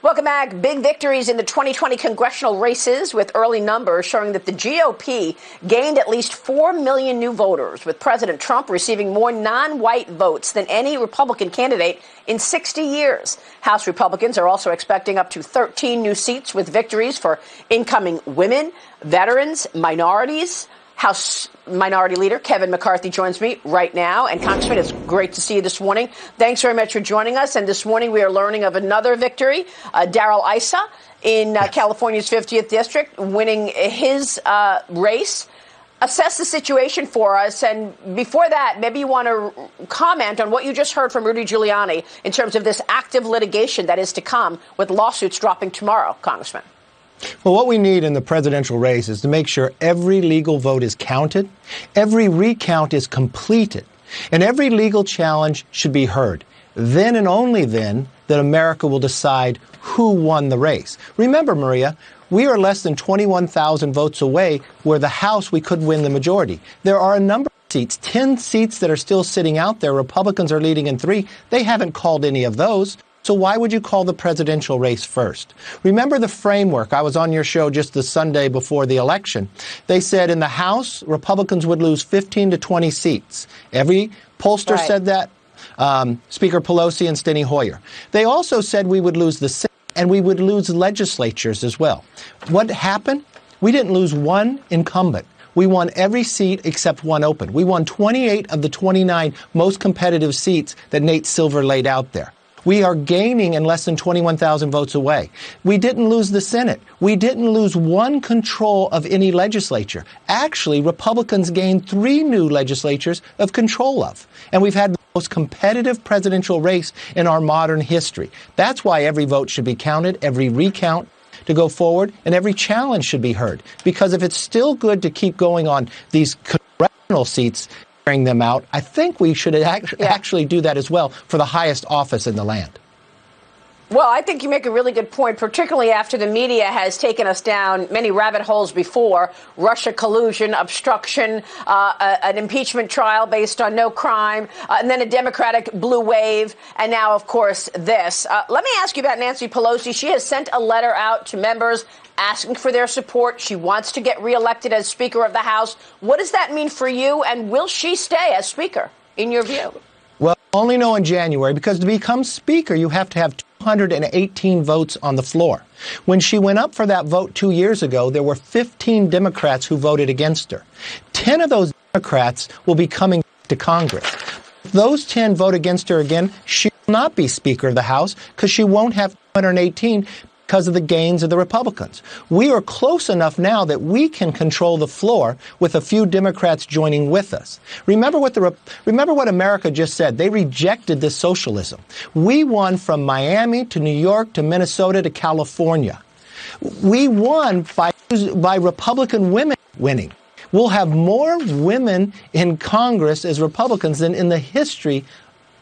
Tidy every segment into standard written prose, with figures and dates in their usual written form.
Welcome back. Big victories in the 2020 congressional races with early numbers showing that the GOP gained at least 4 million new voters, with President Trump receiving more non-white votes than any Republican candidate in 60 years. House Republicans are also expecting up to 13 new seats with victories for incoming women, veterans, minorities. House Minority Leader Kevin McCarthy joins me right now. And Congressman, it's great to see you this morning. Thanks very much for joining us. And this morning we are learning of another victory. Darrell Issa in California's 50th District, winning his race. Assess the situation for us. And before that, maybe you want to comment on what you just heard from Rudy Giuliani in terms of this active litigation that is to come with lawsuits dropping tomorrow, Congressman. Well, what we need in the presidential race is to make sure every legal vote is counted, every recount is completed, and every legal challenge should be heard. Then and only then that America will decide who won the race. Remember, Maria, we are less than 21,000 votes away where the House we could win the majority. There are a number of seats, 10 seats that are still sitting out there. Republicans are leading in 3. They haven't called any of those. So why would you call the presidential race first? Remember the framework. I was on your show just the Sunday before the election. They said in the House, Republicans would lose 15 to 20 seats. Every pollster said that, Speaker Pelosi and Steny Hoyer. They also said we would lose the Senate and we would lose legislatures as well. What happened? We didn't lose one incumbent. We won every seat except one open. We won 28 of the 29 most competitive seats that Nate Silver laid out there. We are gaining and less than 21,000 votes away. We didn't lose the Senate. We didn't lose one control of any legislature. Actually, Republicans gained 3 new legislatures of control of. And we've had the most competitive presidential race in our modern history. That's why every vote should be counted, every recount to go forward, and every challenge should be heard. Because if it's still good to keep going on these congressional seats, them out, I think we should actually do that as well for the highest office in the land. Well, I think you make a really good point, particularly after the media has taken us down many rabbit holes before. Russia collusion, obstruction, an impeachment trial based on no crime, and then a Democratic blue wave, and now, of course, this. Let me ask you about Nancy Pelosi. She has sent a letter out to members asking for their support. She wants to get reelected as Speaker of the House. What does that mean for you, and will she stay as Speaker, in your view? Well, only know in January, because to become Speaker, you have to have 218 votes on the floor. When she went up for that vote 2 years ago, there were 15 Democrats who voted against her. 10 of those Democrats will be coming to Congress. If those 10 vote against her again, she will not be Speaker of the House because she won't have 218 because of the gains of the Republicans. We are close enough now that we can control the floor with a few Democrats joining with us. Remember what America just said. They rejected this socialism. We won from Miami to New York to Minnesota to California. We won by Republican women winning. We'll have more women in Congress as Republicans than in the history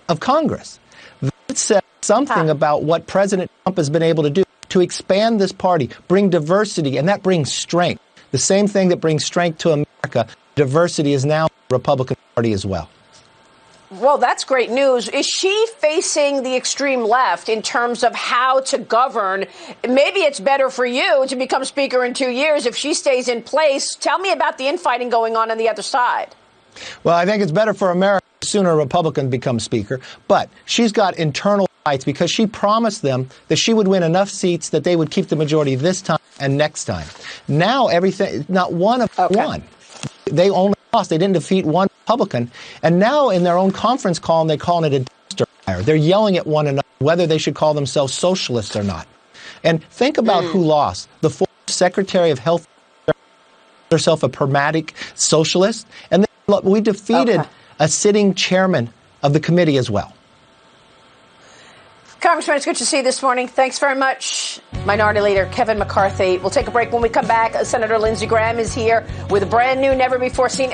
of Congress. That says something about what President Trump has been able to do to expand this party, bring diversity, and that brings strength. The same thing that brings strength to America, diversity is now the Republican Party as well. Well, that's great news. Is she facing the extreme left in terms of how to govern? Maybe it's better for you to become Speaker in 2 years if she stays in place. Tell me about the infighting going on the other side. Well, I think it's better for America the sooner a Republican becomes Speaker. But she's got internal fights because she promised them that she would win enough seats that they would keep the majority this time and next time. Now everything, not one of them won. They only lost. They didn't defeat one Republican. And now in their own conference call, they're calling it a dumpster fire. They're yelling at one another whether they should call themselves socialists or not. And think about who lost. The former Secretary of Health, herself a pragmatic socialist. And then we defeated a sitting chairman of the committee as well. Congressman, it's good to see you this morning. Thanks very much. Minority Leader Kevin McCarthy. We'll take a break. When we come back, Senator Lindsey Graham is here with a brand new, never-before-seen